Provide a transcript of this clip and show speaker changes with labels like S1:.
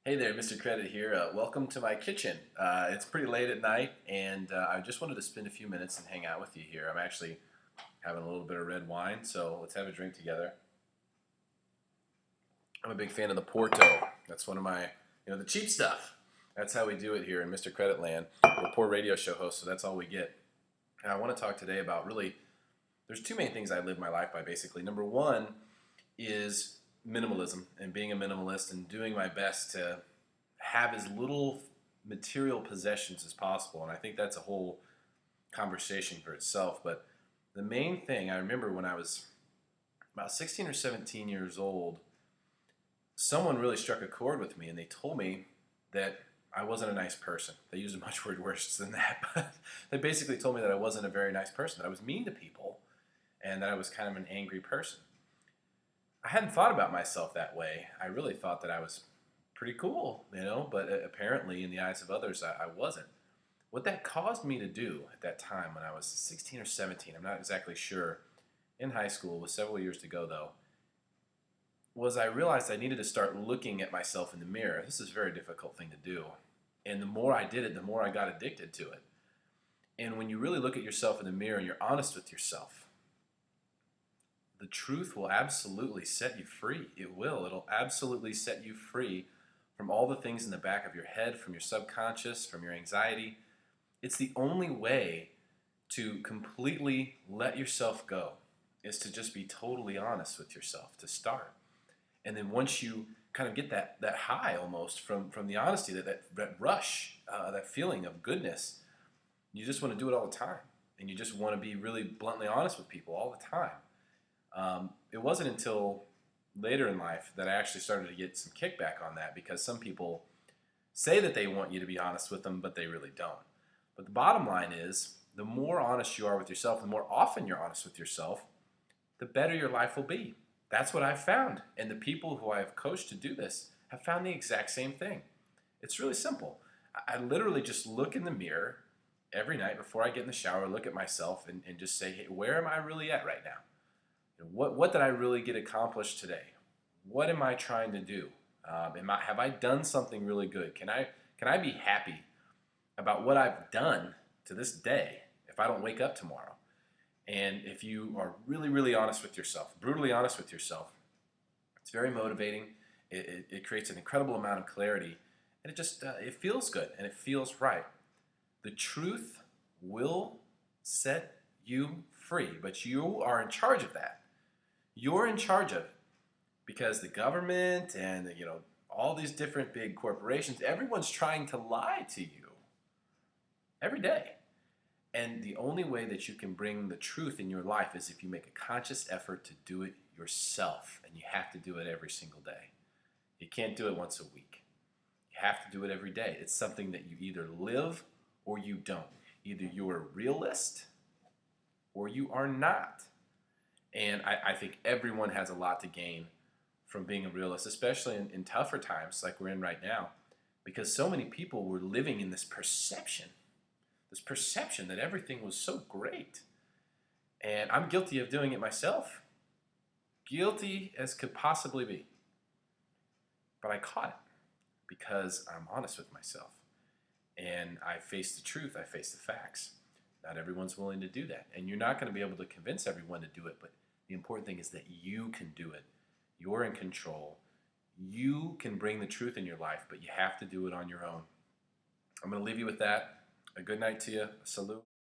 S1: Hey there, Mr. Credit here. Welcome to my kitchen. It's pretty late at night, and I just wanted to spend a few minutes and hang out with you here. I'm actually having a little bit of red wine, so let's have a drink together. I'm a big fan of the Porto. That's one of my, the cheap stuff. That's how we do it here in Mr. Credit Land. We're a poor radio show host, so that's all we get. And I want to talk today about really, there's two main things I live my life by basically. Number one is minimalism and being a minimalist and doing my best to have as little material possessions as possible. And I think that's a whole conversation for itself. But the main thing I remember when I was about 16 or 17 years old, someone really struck a chord with me and they told me that I wasn't a nice person. They used a much word worse than that, but they basically told me that I wasn't a very nice person, that I was mean to people, and that I was kind of an angry person. I hadn't thought about myself that way. I really thought that I was pretty cool, but apparently in the eyes of others, I wasn't. What that caused me to do at that time when I was 16 or 17, I'm not exactly sure, in high school, with several years to go though, was I realized I needed to start looking at myself in the mirror. This is a very difficult thing to do. And the more I did it, the more I got addicted to it. And when you really look at yourself in the mirror and you're honest with yourself, the truth will absolutely set you free. It will. It'll absolutely set you free from all the things in the back of your head, from your subconscious, from your anxiety. It's the only way to completely let yourself go is to just be totally honest with yourself to start. And then once you kind of get that high almost from the honesty, that rush, that feeling of goodness, you just want to do it all the time. And you just want to be really bluntly honest with people all the time. It wasn't until later in life that I actually started to get some kickback on that because some people say that they want you to be honest with them, but they really don't. But the bottom line is the more honest you are with yourself, the more often you're honest with yourself, the better your life will be. That's what I've found. And the people who I have coached to do this have found the exact same thing. It's really simple. I literally just look in the mirror every night before I get in the shower, look at myself and just say, hey, where am I really at right now? What did I really get accomplished today? What am I trying to do? Have I done something really good? Can I be happy about what I've done to this day if I don't wake up tomorrow? And if you are really, really honest with yourself, brutally honest with yourself, it's very motivating. It creates an incredible amount of clarity, and it feels good and it feels right. The truth will set you free, but you are in charge of that. You're in charge of it because the government and all these different big corporations, everyone's trying to lie to you every day. And the only way that you can bring the truth in your life is if you make a conscious effort to do it yourself, and you have to do it every single day. You can't do it once a week. You have to do it every day. It's something that you either live or you don't. Either you're a realist or you are not. And I think everyone has a lot to gain from being a realist, especially in tougher times like we're in right now, because so many people were living in this perception that everything was so great. And I'm guilty of doing it myself. Guilty as could possibly be. But I caught it because I'm honest with myself. And I face the truth, I face the facts. Not everyone's willing to do that. And you're not going to be able to convince everyone to do it, but the important thing is that you can do it. You're in control. You can bring the truth in your life, but you have to do it on your own. I'm going to leave you with that. A good night to you. A salute.